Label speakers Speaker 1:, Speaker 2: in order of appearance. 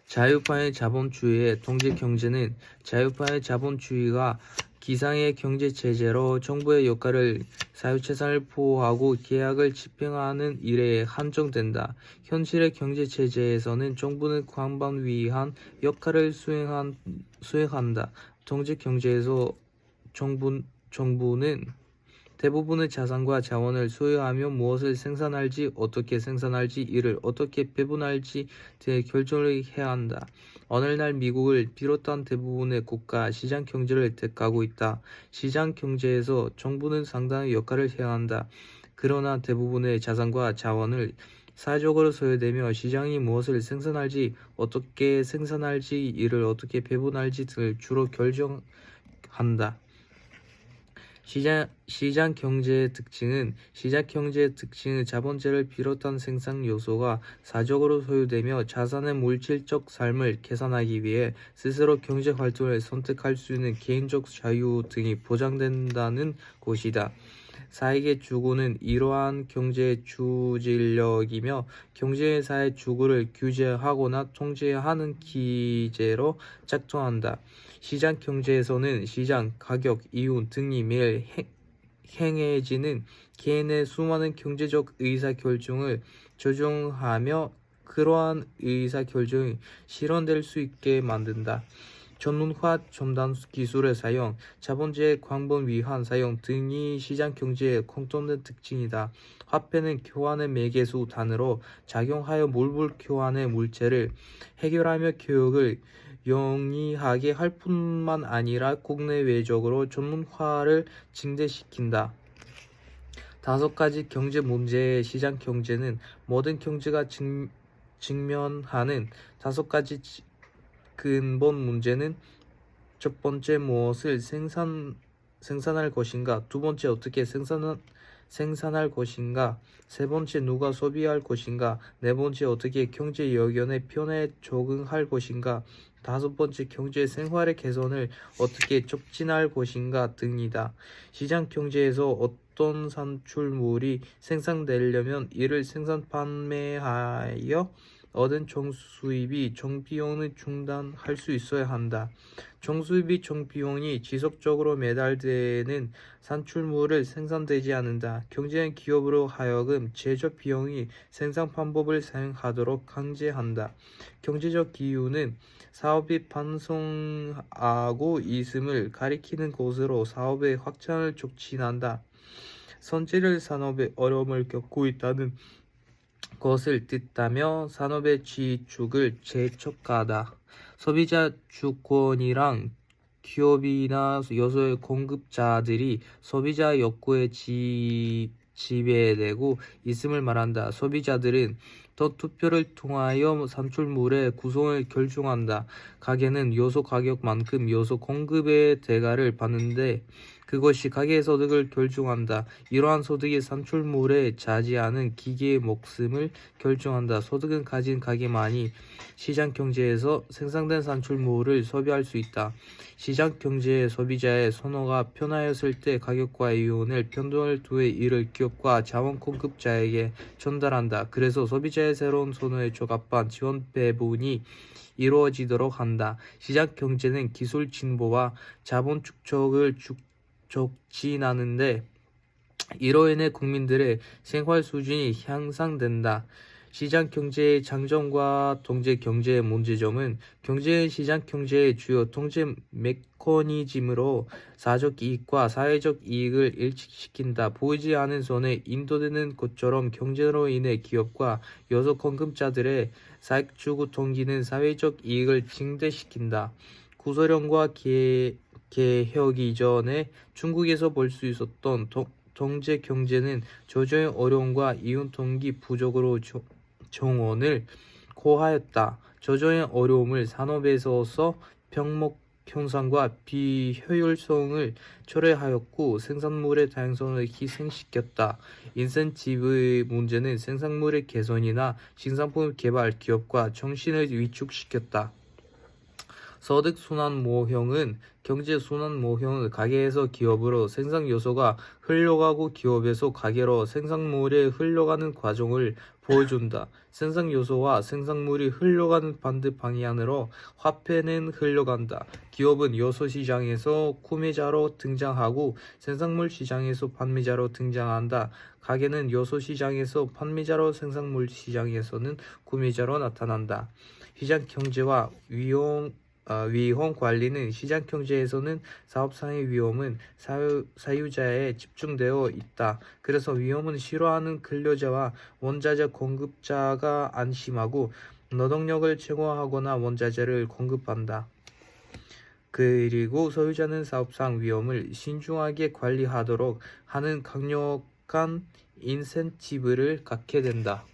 Speaker 1: 자유파의 자본주의의 통제경제는 자유파의 자본주의가 기상의 경제체제로 정부의 역할을 사유재산을 보호하고 계약을 집행하는 일에 한정된다. 현실의 경제체제에서는 정부는 광반 위한 역할을 수행한다. 통제경제에서 정부는 대부분의 자산과 자원을 소유하며 무엇을 생산할지, 어떻게 생산할지, 이를 어떻게 배분할지 대 결정을 해야 한다. 오늘날 미국을 비롯한 대부분의 국가 시장 경제를 택하고 있다. 시장 경제에서 정부는 상당한 역할을 해야 한다. 그러나 대부분의 자산과 자원을 사회적으로 소유되며 시장이 무엇을 생산할지, 어떻게 생산할지, 이를 어떻게 배분할지 등을 주로 결정한다. 시장 경제의 특징은 자본재를 비롯한 생산 요소가 사적으로 소유되며 자산의 물질적 삶을 계산하기 위해 스스로 경제 활동을 선택할 수 있는 개인적 자유 등이 보장된다는 것이다. 사익의 주구는 이러한 경제의 주질력이며 경제사의 주구를 규제하거나 통제하는 기제로 작동한다. 시장 경제에서는 시장, 가격, 이윤 등이 매일 행해지는 개인의 수많은 경제적 의사결정을 조정하며 그러한 의사결정이 실현될 수 있게 만든다. 전문화 첨단 기술의 사용, 자본주의 광범 위한 사용 등이 시장 경제의 공통된 특징이다. 화폐는 교환의 매개수 단으로 작용하여 물불 교환의 문제를 해결하며 교역을 용이하게 할 뿐만 아니라 국내외적으로 전문화를 증대시킨다. 5가지 경제 문제의 시장 경제는 모든 경제가 직면하는 5가지 근본 문제는 첫 번째 무엇을 생산할 것인가, 두 번째 어떻게 생산할 것인가, 세 번째 누가 소비할 것인가, 네 번째 어떻게 경제 여건의 변화에 적응할 것인가, 다섯 번째 경제 생활의 개선을 어떻게 촉진할 것인가 등이다. 시장 경제에서 어떤 산출물이 생산되려면 이를 생산 판매하여 얻은 정수입이 정비용을 충당할 수 있어야 한다. 정수입이 정비용이 지속적으로 매달되는 산출물을 생산되지 않는다. 경제는 기업으로 하여금 제조 비용이 생산 방법을 사용하도록 강제한다. 경제적 이유는 사업이 반성하고 있음을 가리키는 것으로 사업의 확장을 촉진한다. 선진일 산업의 어려움을 겪고 있다는 것을 뜻하며 산업의 지축을 재촉하다. 소비자 주권이랑 기업이나 요소의 공급자들이 소비자 욕구에 지배되고 있음을 말한다. 소비자들은 더 투표를 통하여 산출물의 구성을 결정한다. 가게는 요소 가격만큼 요소 공급의 대가를 받는데 그것이 가게의 소득을 결정한다. 이러한 소득이 산출물에 차지하는 기계의 목숨을 결정한다. 소득은 가진 가게만이 시장 경제에서 생산된 산출물을 소비할 수 있다. 시장 경제의 소비자의 선호가 변하였을 때 가격과 이윤을 편등을 두어 이를 기업과 자원 공급자에게 전달한다. 그래서 소비자의 새로운 선호에 적합한 지원 배분이 이루어지도록 한다. 시장 경제는 기술 진보와 자본 축적을 촉진하는데 이로 인해 국민들의 생활 수준이 향상된다. 시장 경제의 장점과 통제 경제의 문제점은 경제는 시장 경제의 주요 통제 메커니즘으로 사적 이익과 사회적 이익을 일치시킨다. 보이지 않은 손에 인도되는 것처럼 경제로 인해 기업과 요소 공급자들의 사익 추구 동기는 사회적 이익을 증대시킨다. 구소련과 개혁 이전에 중국에서 볼 수 있었던 통제 경제는 조정의 어려움과 이윤 동기 부족으로 정원을 고하였다. 조정의 어려움을 산업에서서 병목 현상과 비효율성을 초래하였고 생산물의 다양성을 희생시켰다. 인센티브의 문제는 생산물의 개선이나 신상품 개발 기업과 정신을 위축시켰다. 소득순환 모형은 경제순환 모형은 가게에서 기업으로 생산 요소가 흘러가고 기업에서 가게로 생산물이 흘러가는 과정을 보여준다. 생산 요소와 생산물이 흘러가는 반대 방향으로 화폐는 흘러간다. 기업은 요소 시장에서 구매자로 등장하고 생산물 시장에서 판매자로 등장한다. 가게는 요소 시장에서 판매자로 생산물 시장에서는 구매자로 나타난다. 시장 경제와 위험 관리는 시장 경제에서는 사업상의 위험은 사유자에 집중되어 있다. 그래서 위험은 싫어하는 근로자와 원자재 공급자가 안심하고 노동력을 제공하거나 원자재를 공급한다. 그리고 소유자는 사업상 위험을 신중하게 관리하도록 하는 강력한 인센티브를 갖게 된다.